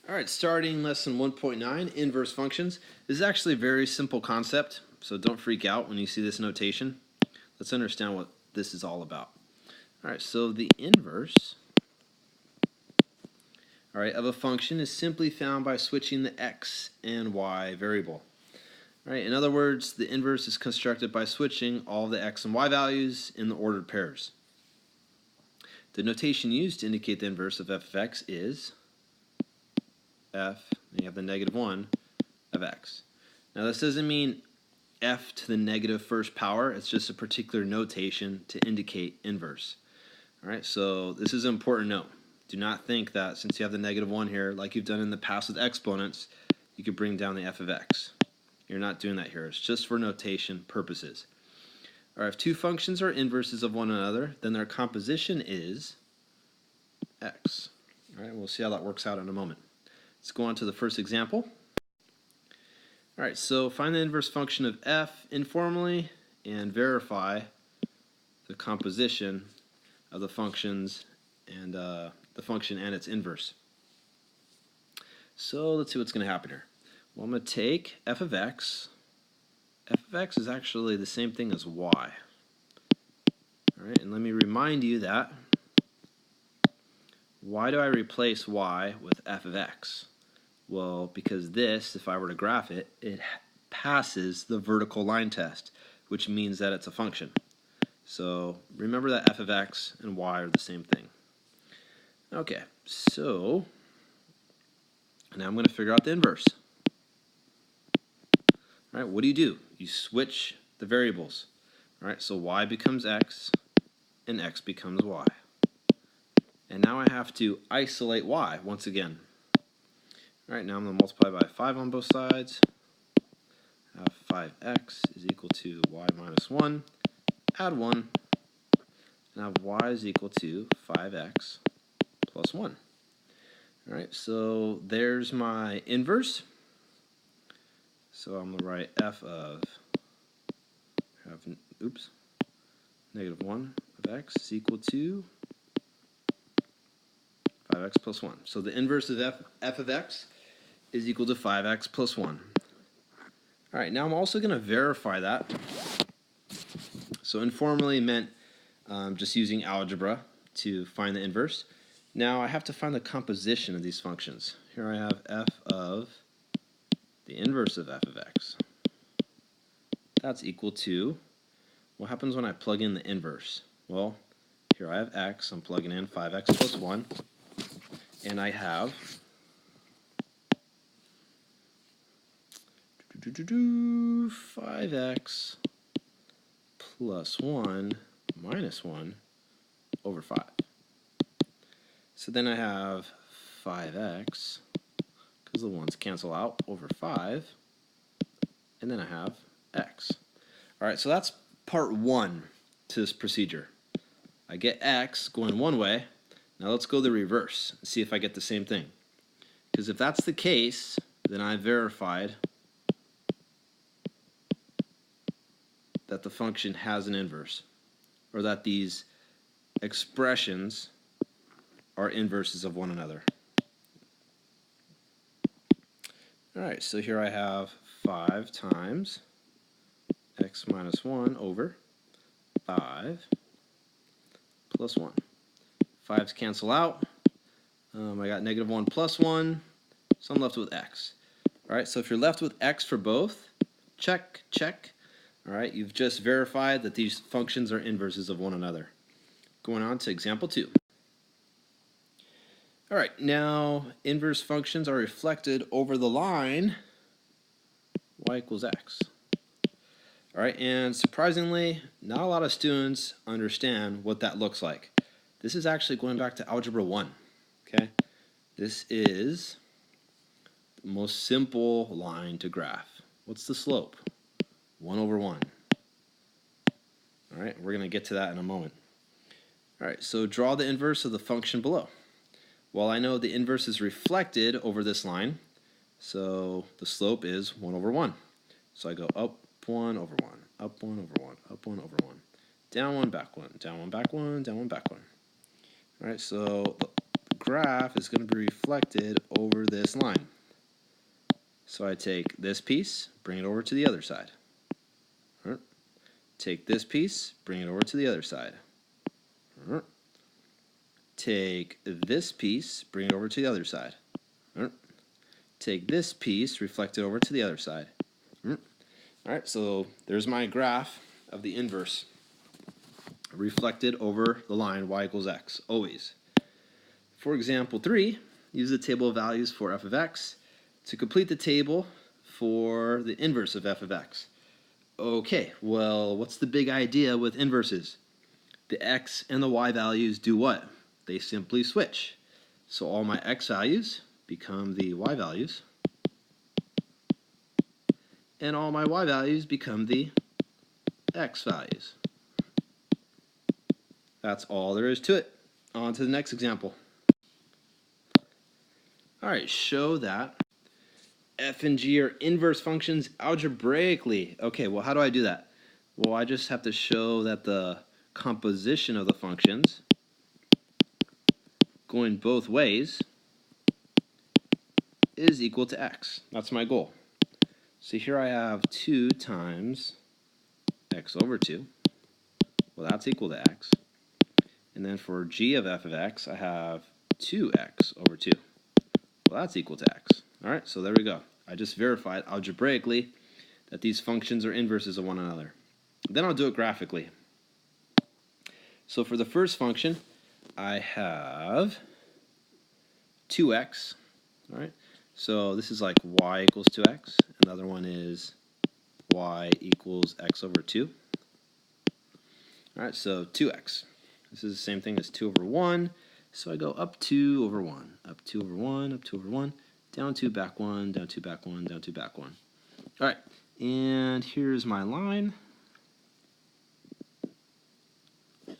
All right, starting lesson 1.9, inverse functions. This is actually a very simple concept, so don't freak out when you see this notation. Let's understand what this is all about. All right, so the inverse, of a function is simply found by switching the x and y variable. All right, in other words, the inverse is constructed by switching all the x and y values in the ordered pairs. The notation used to indicate the inverse of f of x is f, and you have the -1 of x. Now this doesn't mean f to the negative first power, it's just a particular notation to indicate inverse. Alright, so this is an important note. Do not think that since you have the -1 here, like you've done in the past with exponents, you could bring down the f of x. You're not doing that here, it's just for notation purposes. Alright, if two functions are inverses of one another, then their composition is x. Alright, we'll see how that works out in a moment. Let's go on to the first example. All right, so find the inverse function of f informally and verify the composition of the functions and the function and its inverse. So let's see what's going to happen here. Well, I'm going to take f of x. F of x is actually the same thing as y. All right, and let me remind you that why do I replace y with f of x? Well, because this, if I were to graph it, it passes the vertical line test, which means that it's a function. So remember that f of x and y are the same thing. Okay, so now I'm going to figure out the inverse. All right, what do? You switch the variables. All right, so y becomes x and x becomes y. And now I have to isolate y once again. All right, now I'm going to multiply by 5 on both sides. I have 5x is equal to y minus 1. Add 1. And I have y is equal to 5x plus 1. All right, so there's my inverse. So I'm going to write f of -1 of x is equal to 5x plus 1. So the inverse of f of x is equal to 5x plus 1. All right, now I'm also going to verify that. So informally meant just using algebra to find the inverse. Now I have to find the composition of these functions. Here I have f of the inverse of f of x. That's equal to, what happens when I plug in the inverse? Well, here I have x, I'm plugging in 5x plus 1, and I have 5x plus 1 minus 1 over 5. So then I have 5x, because the 1's cancel out, over 5, and then I have x. All right, so that's part 1 to this procedure. I get x going one way. Now let's go the reverse and see if I get the same thing. Because if that's the case, then I verified that the function has an inverse, or that these expressions are inverses of one another. All right, so here I have 5 times x minus 1 over 5 plus 1. 5's cancel out. I got -1 plus 1, so I'm left with x. All right, so if you're left with x for both, check, check. All right, you've just verified that these functions are inverses of one another. Going on to example 2. All right, now inverse functions are reflected over the line y equals x. All right, and surprisingly, not a lot of students understand what that looks like. This is actually going back to Algebra 1, okay? This is the most simple line to graph. What's the slope? 1 over 1. All right, we're going to get to that in a moment. All right, so draw the inverse of the function below. Well, I know the inverse is reflected over this line, so the slope is 1 over 1. So I go up 1 over 1, up 1 over 1, up 1 over 1, down 1, back 1, down 1, back 1, down 1, back 1. All right, so the graph is going to be reflected over this line. So I take this piece, bring it over to the other side. Take this piece, bring it over to the other side. Take this piece, bring it over to the other side. Take this piece, reflect it over to the other side. Alright, so there's my graph of the inverse reflected over the line y equals x, always. For example 3, use the table of values for f of x to complete the table for the inverse of f of x. Okay, well, what's the big idea with inverses? The x and the y values do what? They simply switch. So all my x values become the y values, and all my y values become the x values. That's all there is to it. On to the next example. Alright, show that f and g are inverse functions algebraically. Okay, well, how do I do that? Well, I just have to show that the composition of the functions going both ways is equal to x. That's my goal. So here I have 2 times x over 2. Well, that's equal to x. And then for g of f of x, I have 2x over 2. Well, that's equal to x. All right, so there we go. I just verified algebraically that these functions are inverses of one another. Then I'll do it graphically. So for the first function, I have 2x. All right, so this is like y equals 2x. Another one is y equals x over 2. All right, so 2x. This is the same thing as 2 over 1. So I go up 2 over 1, up 2 over 1, up 2 over 1, down 2, back 1, down 2, back 1, down 2, back 1. All right, and here's my line. All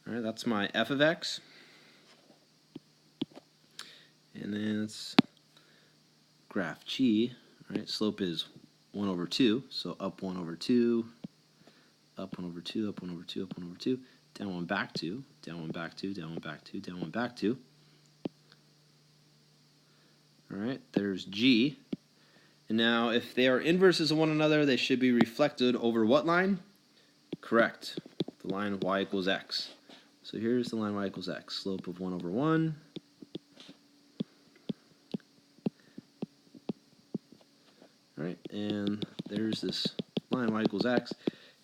right, that's my f of x. And then it's graph g. All right, slope is 1 over 2, so up 1 over 2, up 1 over 2, up 1 over 2, up 1 over 2, down 1, back 2, down 1, back 2, down 1, back 2, down 1, back 2. All right, there's g. And now if they are inverses of one another, they should be reflected over what line? Correct, the line y equals x. So here's the line y equals x, slope of 1 over 1. All right, and there's this line y equals x.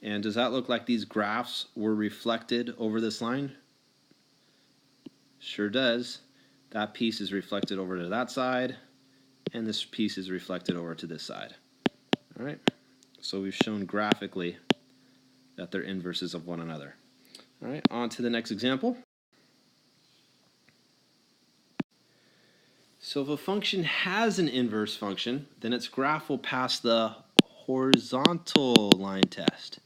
And does that look like these graphs were reflected over this line? Sure does. That piece is reflected over to that side, and this piece is reflected over to this side. All right, so we've shown graphically that they're inverses of one another. All right, on to the next example. So if a function has an inverse function, then its graph will pass the horizontal line test.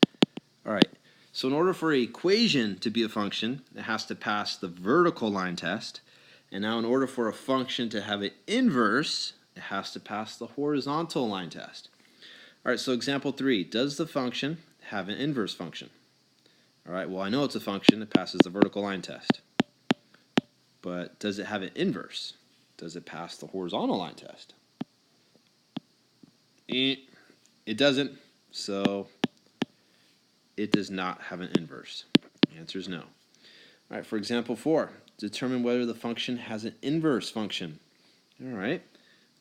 All right, so in order for an equation to be a function, it has to pass the vertical line test. And now in order for a function to have an inverse, it has to pass the horizontal line test. All right, so example 3, does the function have an inverse function? All right, well, I know it's a function that passes the vertical line test. But does it have an inverse? Does it pass the horizontal line test? It doesn't, so it does not have an inverse. The answer is no. All right, for example 4, determine whether the function has an inverse function. All right,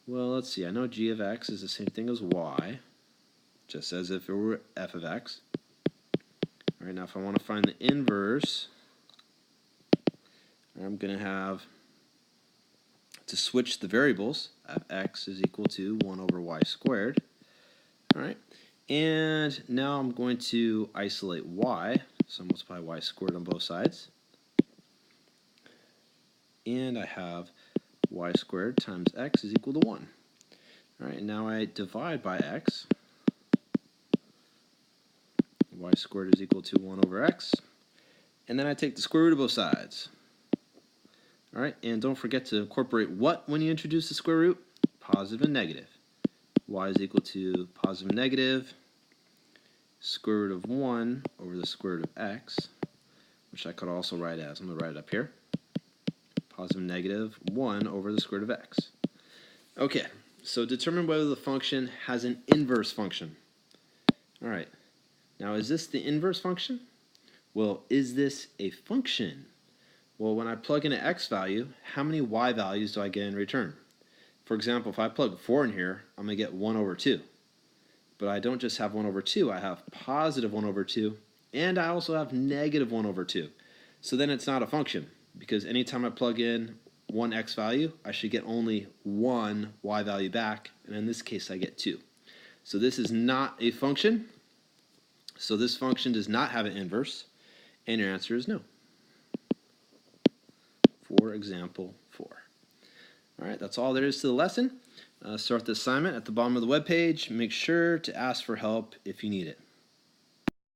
well, let's see. I know g of x is the same thing as y, just as if it were f of x. All right, now if I want to find the inverse, I'm going to have to switch the variables. F x is equal to 1 over y squared. All right, and now I'm going to isolate y, so I multiply y squared on both sides. And I have y squared times x is equal to 1. All right, now I divide by x. Y squared is equal to 1 over x. And then I take the square root of both sides. All right, and don't forget to incorporate what when you introduce the square root? Positive and negative. Y is equal to positive and negative square root of 1 over the square root of x, which I could also write as, I'm going to write it up here. positive and negative 1 over the square root of x. Okay, so determine whether the function has an inverse function. All right, now is this the inverse function? Well, is this a function? Well, when I plug in an x value, how many y values do I get in return? For example, if I plug 4 in here, I'm going to get 1 over 2. But I don't just have 1 over 2, I have positive 1 over 2, and I also have negative 1 over 2. So then it's not a function, because anytime I plug in one x value, I should get only one y value back, and in this case I get 2. So this is not a function, so this function does not have an inverse, and your answer is no. For example 4. All right, that's all there is to the lesson. Start the assignment at the bottom of the web page. Make sure to ask for help if you need it.